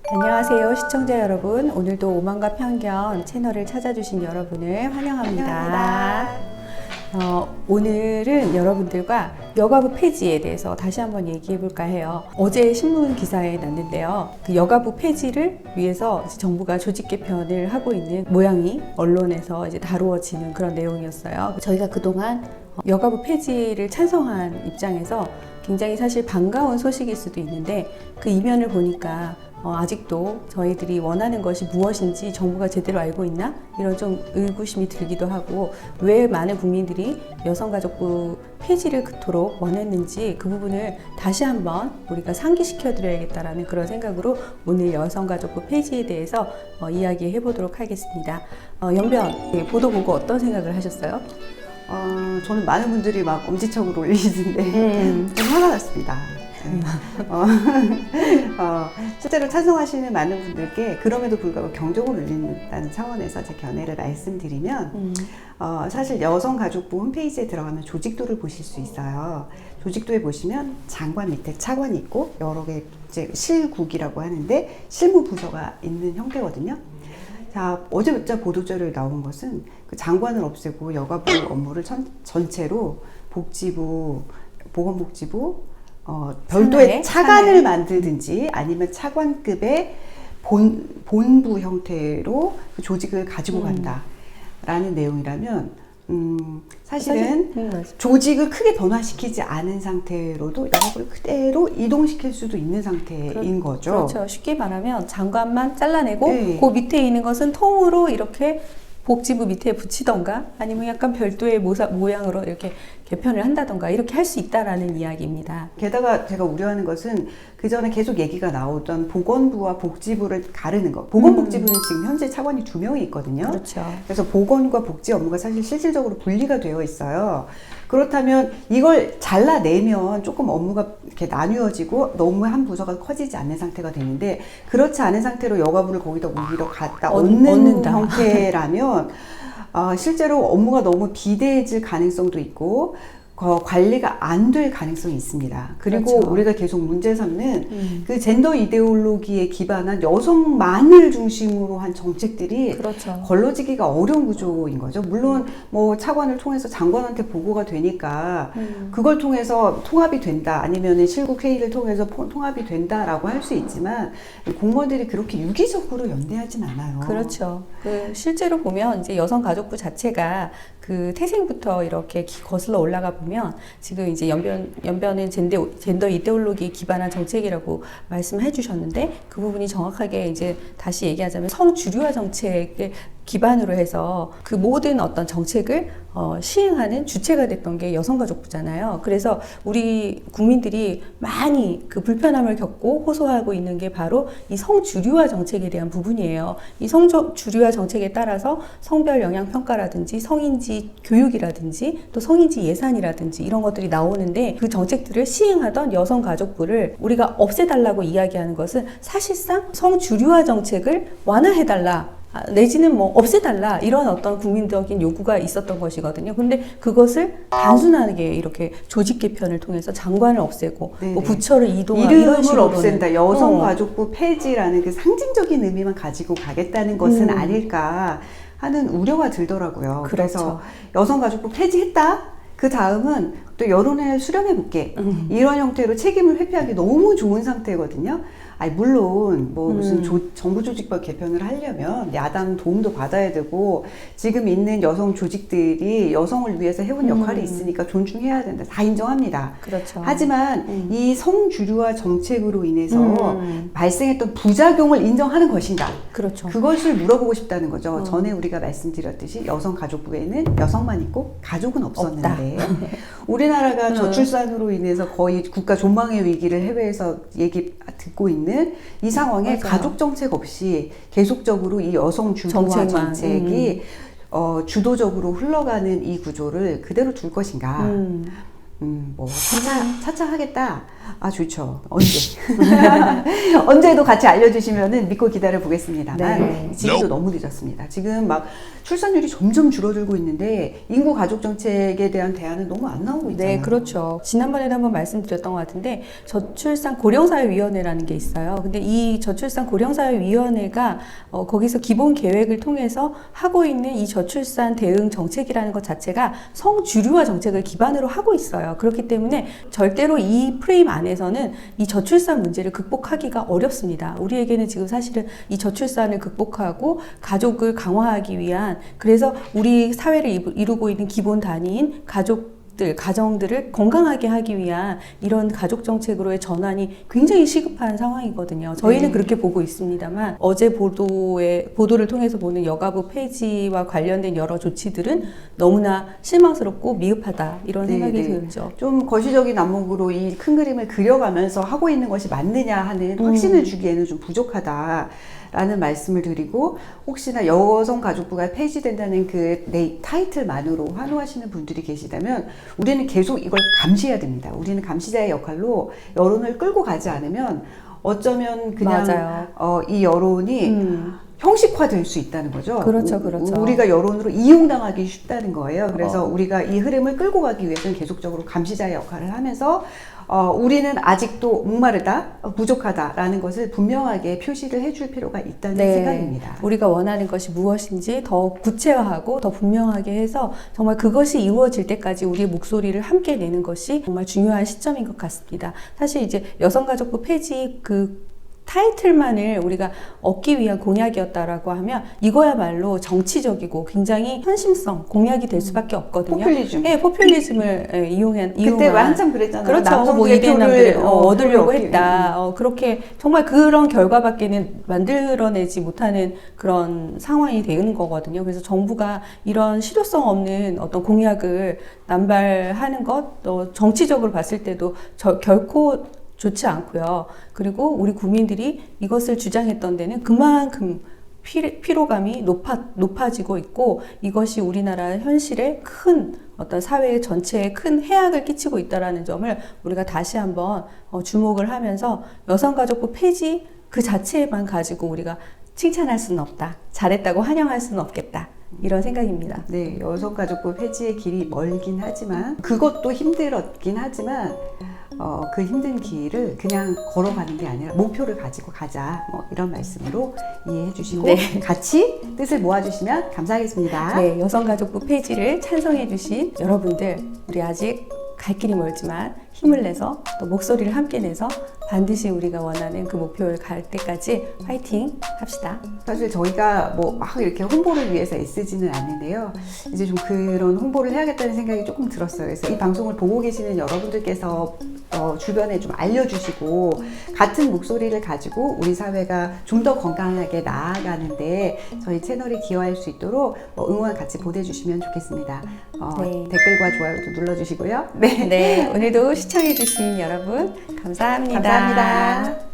안녕하세요 시청자 여러분, 오늘도 오만과 편견 채널을 찾아주신 여러분을 환영합니다. 오늘은 여러분들과 여가부 폐지에 대해서 다시 한번 얘기해 볼까 해요. 어제 신문 기사에 났는데요, 그 여가부 폐지를 위해서 정부가 조직 개편을 하고 있는 모양이 언론에서 이제 다루어지는 그런 내용이었어요. 저희가 그동안 여가부 폐지를 찬성한 입장에서 굉장히 사실 반가운 소식일 수도 있는데, 그 이면을 보니까 아직도 저희들이 원하는 것이 무엇인지 정부가 제대로 알고 있나? 이런 좀 의구심이 들기도 하고, 왜 많은 국민들이 여성가족부 폐지를 그토록 원했는지 그 부분을 다시 한번 우리가 상기시켜 드려야겠다라는 그런 생각으로 오늘 여성가족부 폐지에 대해서 이야기해 보도록 하겠습니다. 연변 보도 보고 어떤 생각을 하셨어요? 저는 많은 분들이 막 엄지척으로 올리시는데 좀 화가 났습니다. 실제로 찬성하시는 많은 분들께 그럼에도 불구하고 경종을 울린다는 차원에서 제 견해를 말씀드리면, 사실 여성가족부 홈페이지에 들어가면 조직도를 보실 수 있어요. 조직도에 보시면 장관 밑에 차관이 있고 여러 개 이제 실국이라고 하는데 실무부서가 있는 형태거든요. 자, 어제 보도자료에 나온 것은 그 장관을 없애고 여가부 업무를 전체로 복지부, 보건복지부, 별도의 차관을 만들든지 아니면 차관급의 본부 형태로 그 조직을 가지고 간다라는 내용이라면, 사실은 조직을 크게 변화시키지 않은 상태로도 여가부를 그대로 이동시킬 수도 있는 상태인 거죠. 그렇죠. 쉽게 말하면 장관만 잘라내고, 네. 그 밑에 있는 것은 통으로 이렇게 복지부 밑에 붙이던가, 아니면 약간 별도의 모양으로 이렇게 개편을 한다던가, 이렇게 할 수 있다라는 이야기입니다. 게다가 제가 우려하는 것은 그 전에 계속 얘기가 나오던 보건부와 복지부를 가르는 것. 보건복지부는 지금 현재 차관이 2명이 있거든요. 그렇죠. 그래서 보건과 복지 업무가 사실 실질적으로 분리가 되어 있어요. 그렇다면 이걸 잘라내면 조금 업무가 이렇게 나뉘어지고 너무 한 부서가 커지지 않는 상태가 되는데, 그렇지 않은 상태로 여가부를 거기다 오히려 갖다 얹는 형태라면 실제로 업무가 너무 비대해질 가능성도 있고 관리가 안 될 가능성이 있습니다. 그리고 그렇죠. 우리가 계속 문제 삼는 그 젠더 이데올로기에 기반한 여성만을 중심으로 한 정책들이 그렇죠. 걸러지기가 어려운 구조인 거죠. 물론 뭐 차관을 통해서 장관한테 보고가 되니까 그걸 통해서 통합이 된다, 아니면 실국 회의를 통해서 통합이 된다라고 할 수 있지만, 공무원들이 그렇게 유기적으로 연대하진 않아요. 그렇죠. 그 실제로 보면 이제 여성가족부 자체가 그 태생부터 이렇게 거슬러 올라가 보면, 지금 이제 연변은 젠더 이데올로기에 기반한 정책이라고 말씀해 주셨는데, 그 부분이 정확하게 이제 다시 얘기하자면 성주류화 정책을 기반으로 해서 그 모든 어떤 정책을 시행하는 주체가 됐던 게 여성가족부잖아요. 그래서 우리 국민들이 많이 그 불편함을 겪고 호소하고 있는 게 바로 이 성주류화 정책에 대한 부분이에요. 이 성주류화 정책에 따라서 성별 영향 평가라든지 성인지 교육이라든지 또 성인지 예산이라든지 이런 것들이 나오는데, 그 정책들을 시행하던 여성가족부를 우리가 없애달라고 이야기하는 것은 사실상 성주류화 정책을 완화해달라, 내지는 뭐 없애달라, 이런 어떤 국민적인 요구가 있었던 것이거든요. 근데 그것을 단순하게 이렇게 조직 개편을 통해서 장관을 없애고 뭐 부처를 이동하고 이름을 없앤다, 여성가족부 폐지라는 그 상징적인 의미만 가지고 가겠다는 것은 아닐까 하는 우려가 들더라고요. 그렇죠. 그래서 여성가족부 폐지했다? 그 다음은 또 여론을 수렴해볼게, 이런 형태로 책임을 회피하기 너무 좋은 상태거든요. 아니, 물론 뭐 무슨 정부 조직법 개편을 하려면 야당 도움도 받아야 되고, 지금 있는 여성 조직들이 여성을 위해서 해온 역할이 있으니까 존중해야 된다, 다 인정합니다. 그렇죠. 하지만 이 성주류화 정책으로 인해서 발생했던 부작용을 인정하는 것인가? 그렇죠. 그것을 물어보고 싶다는 거죠. 전에 우리가 말씀드렸듯이 여성가족부에는 여성만 있고 가족은 없었는데 우리나라가 저출산으로 인해서 거의 국가 존망의 위기를 해외에서 얘기 듣고 있는 이 상황에, 맞아요, 가족 정책 없이 계속적으로 이 여성 주도화 정책이 주도적으로 흘러가는 이 구조를 그대로 둘 것인가? 뭐 차차 하겠다. 아, 좋죠. 언제? 언제도 같이 알려주시면은 믿고 기다려 보겠습니다만 네. 지금도 너무 늦었습니다. 지금 막 출산율이 점점 줄어들고 있는데 인구 가족 정책에 대한 대안은 너무 안 나오고 있잖아요. 네, 그렇죠. 지난번에도 한번 말씀드렸던 것 같은데 저출산 고령사회위원회라는 게 있어요. 근데 이 저출산 고령사회위원회가 거기서 기본 계획을 통해서 하고 있는 이 저출산 대응 정책이라는 것 자체가 성주류화 정책을 기반으로 하고 있어요. 그렇기 때문에 절대로 이 프레임 안에서는 이 저출산 문제를 극복하기가 어렵습니다. 우리에게는 지금 사실은 이 저출산을 극복하고 가족을 강화하기 위한, 그래서 우리 사회를 이루고 있는 기본 단위인 가정들을 건강하게 하기 위한 이런 가족 정책으로의 전환이 굉장히 시급한 상황이거든요. 저희는 그렇게 보고 있습니다만 어제 보도를 통해서 보는 여가부 폐지와 관련된 여러 조치들은 너무나 실망스럽고 미흡하다 이런 생각이 들죠. 좀 거시적인 안목으로 이 큰 그림을 그려가면서 하고 있는 것이 맞느냐 하는 확신을 주기에는 좀 부족하다. 라는 말씀을 드리고, 혹시나 여성가족부가 폐지된다는 그 타이틀만으로 환호하시는 분들이 계시다면 우리는 계속 이걸 감시해야 됩니다. 우리는 감시자의 역할로 여론을 끌고 가지 않으면 어쩌면 그냥 이 여론이 형식화될 수 있다는 거죠. 그렇죠, 그렇죠. 우리가 여론으로 이용당하기 쉽다는 거예요. 그래서 우리가 이 흐름을 끌고 가기 위해서는 계속적으로 감시자의 역할을 하면서 우리는 아직도 목마르다, 부족하다라는 것을 분명하게 표시를 해줄 필요가 있다는 생각입니다. 우리가 원하는 것이 무엇인지 더 구체화하고 더 분명하게 해서 정말 그것이 이루어질 때까지 우리의 목소리를 함께 내는 것이 정말 중요한 시점인 것 같습니다. 사실 이제 여성가족부 폐지 타이틀만을 우리가 얻기 위한 공약이었다라고 하면 이거야말로 정치적이고 굉장히 현심성 공약이 될 수밖에 없거든요. 포퓰리즘. 네, 포퓰리즘을 이용한 그때 한참 그랬잖아요. 그렇죠. 뭐 이대 남들을 얻으려고 했다. 그렇게 정말 그런 결과밖에는 만들어내지 못하는 그런 상황이 되는 거거든요. 그래서 정부가 이런 실효성 없는 어떤 공약을 남발하는 것, 또 정치적으로 봤을 때도 결코 좋지 않고요. 그리고 우리 국민들이 이것을 주장했던 데는 그만큼 피로감이 높아지고 있고, 이것이 우리나라 현실에 큰 어떤 사회 전체에 큰 해악을 끼치고 있다는 점을 우리가 다시 한번 주목을 하면서 여성가족부 폐지 그 자체만 가지고 우리가 칭찬할 수는 없다. 잘했다고 환영할 수는 없겠다. 이런 생각입니다. 네, 여성가족부 폐지의 길이 멀긴 하지만, 그것도 힘들었긴 하지만 그 힘든 길을 그냥 걸어가는 게 아니라 목표를 가지고 가자, 뭐 이런 말씀으로 이해해 주시고 같이 뜻을 모아주시면 감사하겠습니다. 네, 여성가족부 폐지를 찬성해 주신 여러분들, 우리 아직 갈 길이 멀지만 힘을 내서 또 목소리를 함께 내서 반드시 우리가 원하는 그 목표를 갈 때까지 파이팅 합시다. 사실 저희가 뭐 막 이렇게 홍보를 위해서 애쓰지는 않는데요. 이제 좀 그런 홍보를 해야겠다는 생각이 조금 들었어요. 그래서 이 방송을 보고 계시는 여러분들께서 주변에 좀 알려주시고 같은 목소리를 가지고 우리 사회가 좀 더 건강하게 나아가는데 저희 채널이 기여할 수 있도록 응원 같이 보내주시면 좋겠습니다. 댓글과 좋아요도 눌러주시고요. 네, 오늘도 시청해주신 여러분 감사합니다. 감사합니다.